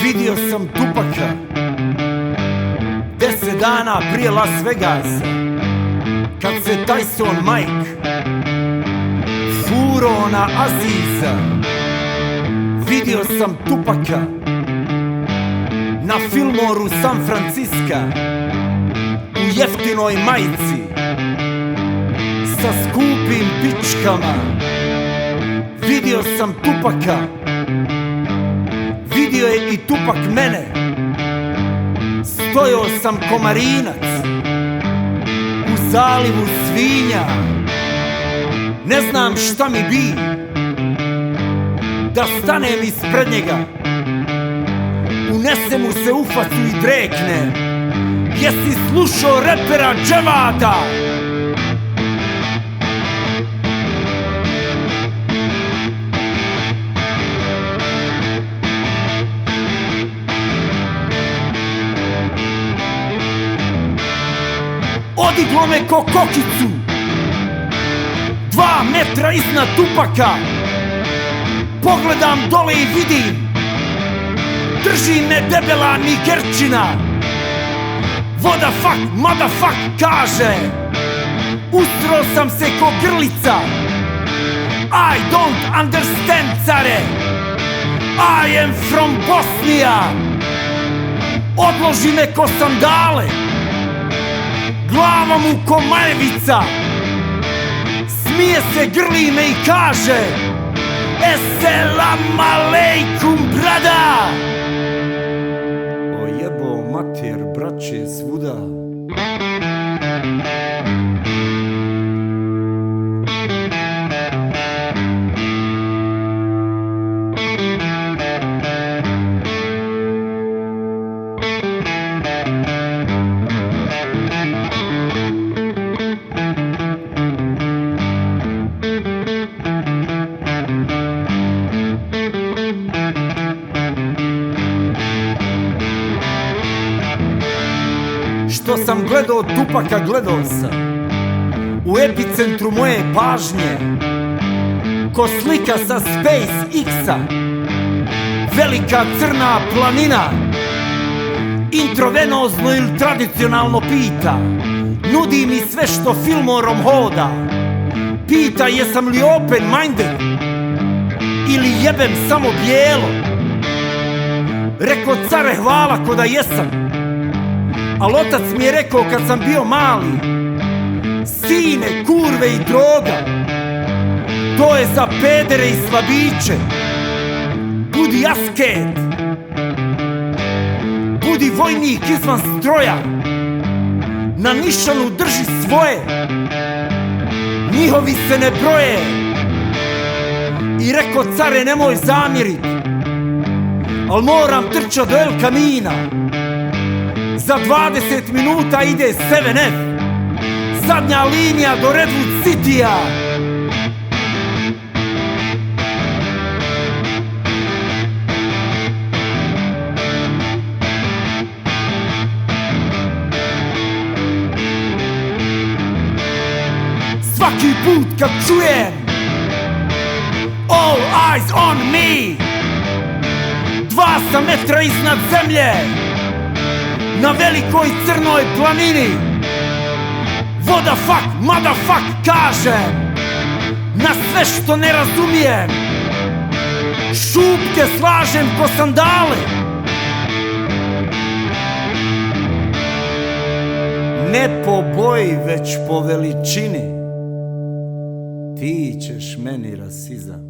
Vidio sam Tupaka 10 dana prije Las Vegasa, kad se Tyson Mike furo na Aziza. Vidio sam Tupaka na Fillmoru San Francisca u jeftinoj majici sa skupim pičkama. Vidio sam Tupaka, vidio je i Tupak mene. Stojao sam ko marinac u zalivu svinja. Ne znam šta mi bi da stanem ispred njega, unese mu se u facu i drekne: jesi slušao repera Dževada? Odiglo me ko kokicu 2 metra iznad Tupaka. Pogledam dole i vidim, drži me debela Nigerčina. What the fuck, motherfuck, kaže. Ustro sam se ko grlica. I don't understand, care. I am from Bosnija. Odloži me ko sandale, glava mu ko majevica. Smije se, grli me i kaže: Esselam alejkum, brada. O jebo mater, braće svuda. Što sam gledao Tupaka, gledao sam u epicentru moje pažnje, ko slika sa SpaceX-a. Velika crna planina intravenozno ili tradicionalno pita, nudi mi sve što Fillmorom hoda. Pita jesam li open-minded ili jebem samo bijelo. Reko: care, hvala, ko da jesam. Al otac mi je rekao kad sam bio mali: sine, kurve i droga, to je za pedere i slabiće. Budi asket, budi vojnik izvan stroja, na nišanu drži svoje, njihovi se ne broje. I reko: care, nemoj zamjerit, al moram trčat do El Camina. Za 20 minuta ide 7F, zadnja linija do Redwood City-a. Svaki put kad čujem all eyes on me, 2 metra iznad zemlje, na velikoj crnoj planini, what the fuck, motherfuck, kažem. Na sve što ne razumijem, šupke slažem ko sandale. Ne po boji, već po veličini, ti ćeš meni rasizam.